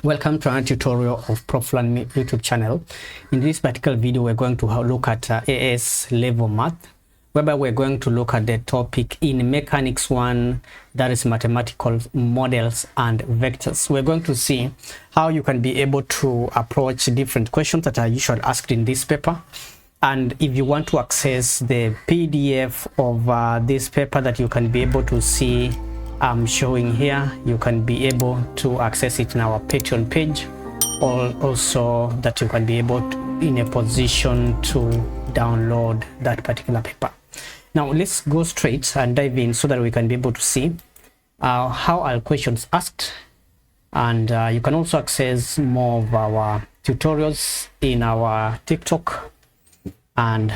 Welcome to another tutorial of ProfLearn YouTube channel. In this particular video, we're going to look at AS level math, whereby we're going to look at the topic in Mechanics 1, that is mathematical models and vectors. We're going to see how you can be able to approach different questions that are usually asked in this paper. And if you want to access the PDF of this paper that you can be able to see I'm showing here, you can be able to access it in our Patreon page, or also that you can be able to, in a position to download that particular paper. Now let's go straight and dive in so that we can be able to see how are questions asked, and you can also access more of our tutorials in our TikTok, and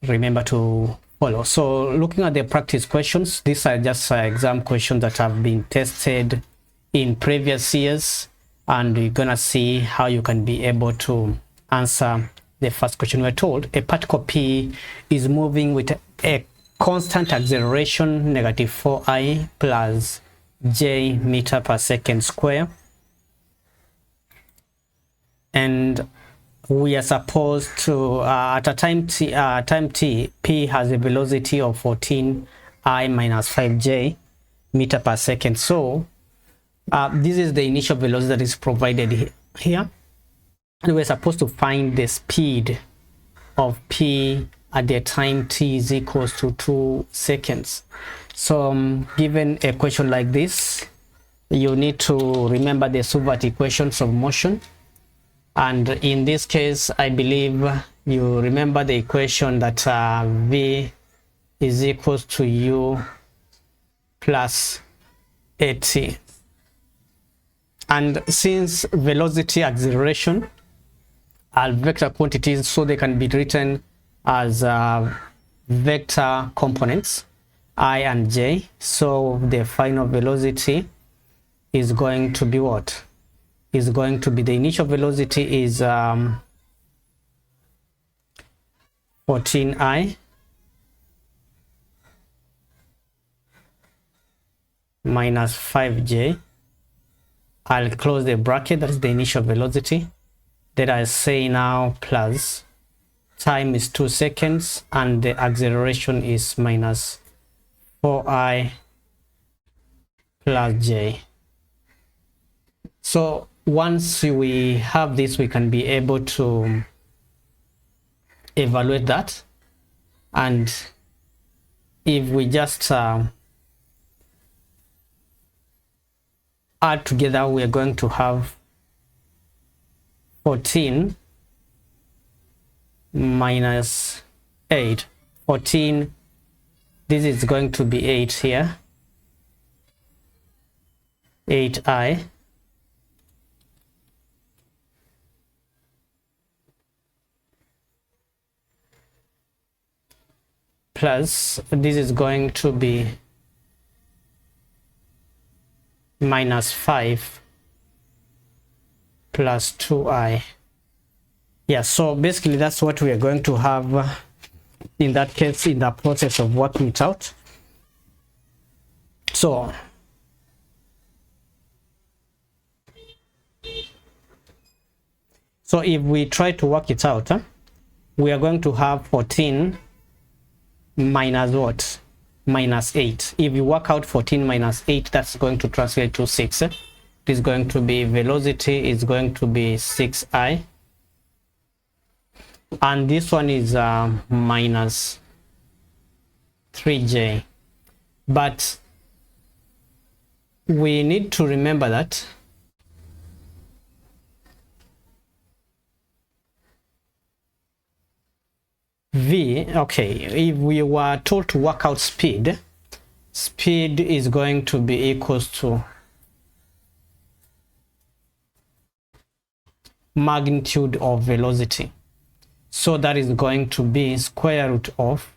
remember to follow. So looking at the practice questions, these are just exam questions that have been tested in previous years, and we're gonna see how you can be able to answer the first question. We're told a particle P is moving with a constant acceleration -4i plus j meter per second square, and we are supposed to at a time t, P has a velocity of 14i minus 5j meter per second. So this is the initial velocity that is provided here, and we're supposed to find the speed of P at the time t is equals to 2 seconds. So given a question like this, you need to remember the Subert equations of motion. And in this case, I believe you remember the equation that V is equals to U plus AT. And since velocity, acceleration are vector quantities, so they can be written as vector components, I and J. So the final velocity is going to be what? Is going to be, the initial velocity is 14i minus 5j. I'll close the bracket, that's the initial velocity. Then I say now plus time is 2 seconds, and the acceleration is minus 4i plus j. So once we have this, we can be able to evaluate that, and if we just add together, we are going to have 14 minus 8. 14, this is going to be 8 here, 8i plus this is going to be minus 5 plus 2i. Yeah, so basically that's what we are going to have in that case in the process of working it out. So if we try to work it out, we are going to have 14 minus what? Minus 8. If you work out 14 minus 8, that's going to translate to 6. It is going to be, velocity is going to be 6i, and this one is minus 3j. But we need to remember that V, okay, if we were told to work out speed, speed is going to be equals to magnitude of velocity. So that is going to be square root of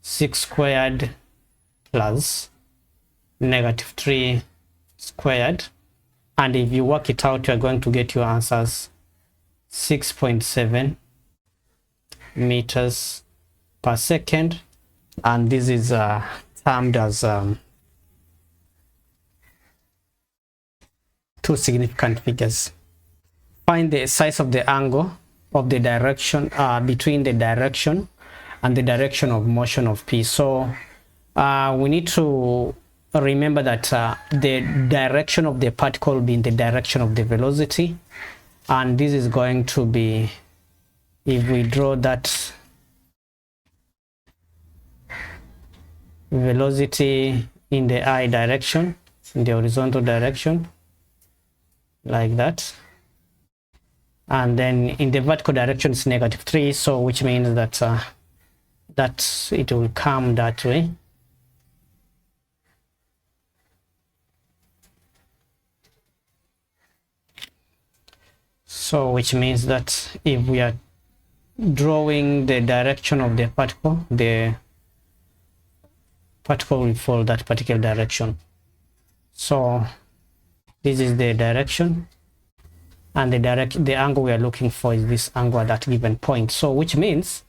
6 squared plus -3 squared. And if you work it out, you are going to get your answers 6.7 meters per second, and this is termed as two significant figures. Find the size of the angle of the direction between the direction and the direction of motion of P. So we need to remember that the direction of the particle will be in the direction of the velocity, and this is going to be, if we draw that velocity in the I direction, in the horizontal direction, like that, and then in the vertical direction it's -3, so which means that that it will come that way. So which means that if we are drawing the direction of the particle will follow that particular direction. So this is the direction, and the angle we are looking for is this angle at that given point. So which means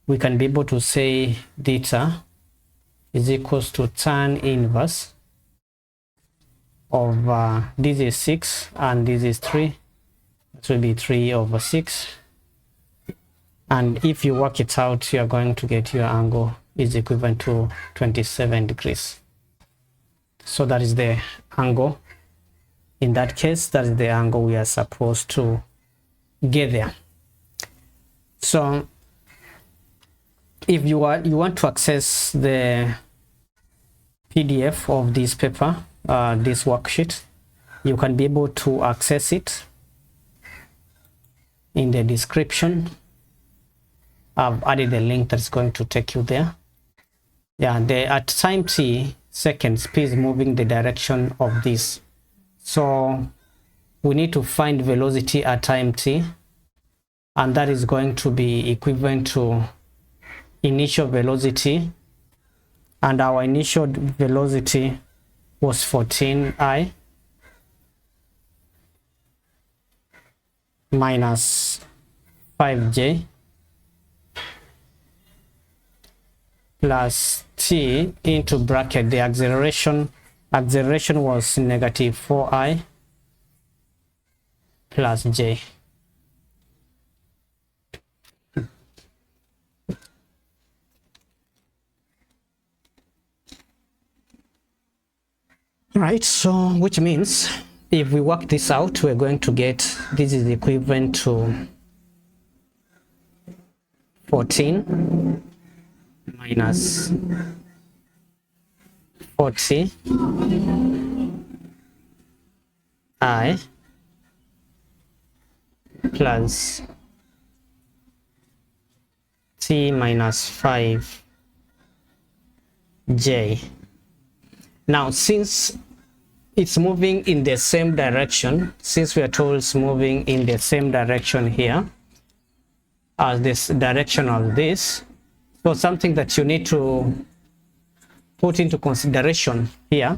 we can be able to say theta is equals to tan inverse of this is 6 and this is 3. It will be 3/6, and if you work it out, you are going to get your angle is equivalent to 27 degrees. So that is the angle. In that case, that is the angle we are supposed to get there. So if you want to access the PDF of this paper, this worksheet, you can be able to access it in the description. I've added a link that's going to take you there. Yeah, at time t seconds, P is moving the direction of this. So we need to find velocity at time t, and that is going to be equivalent to initial velocity, and our initial velocity was 14I minus 5J plus T into bracket, the acceleration was -4I plus J. Right, so which means if we work this out, we're going to get this is equivalent to 14 minus 40 I plus T minus 5 J. Now, since it's moving in the same direction, since we are told it's moving in the same direction here as this direction of this, so something that you need to put into consideration here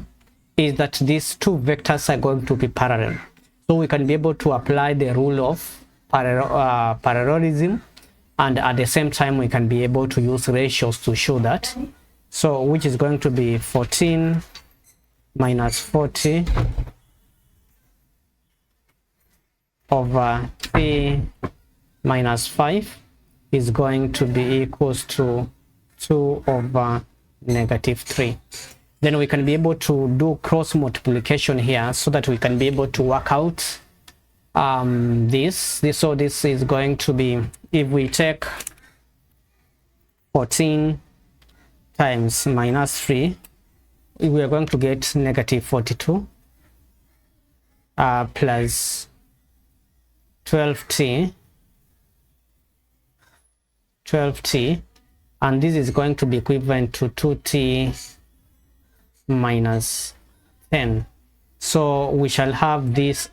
is that these two vectors are going to be parallel. So we can be able to apply the rule of parallelism, and at the same time we can be able to use ratios to show that. So which is going to be 14 minus 40 over 3 minus 5 is going to be equals to 2 over -3. Then we can be able to do cross multiplication here so that we can be able to work out this. So this is going to be, if we take 14 times -3, we are going to get -42 plus 12t, and this is going to be equivalent to 2t minus 10. So we shall have this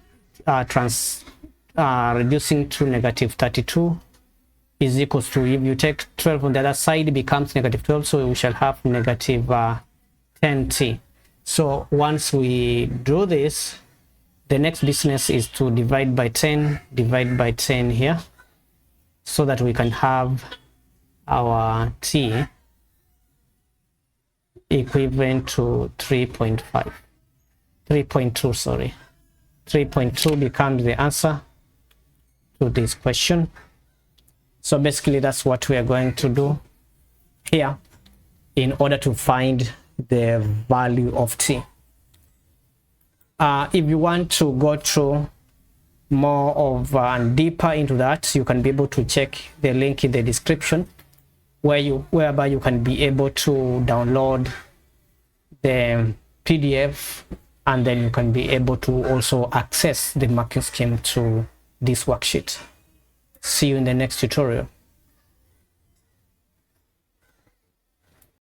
reducing to -32 is equals to, if you take 12 on the other side, it becomes -12, so we shall have -10t. So once we do this, the next business is to divide by 10 here, so that we can have our t equivalent to 3.2, sorry, 3.2 becomes the answer to this question. So basically that's what we are going to do here in order to find the value of t. If you want to go through more of and deeper into that, you can be able to check the link in the description whereby you can be able to download the PDF, and then you can be able to also access the marking scheme to this worksheet. See you in the next tutorial.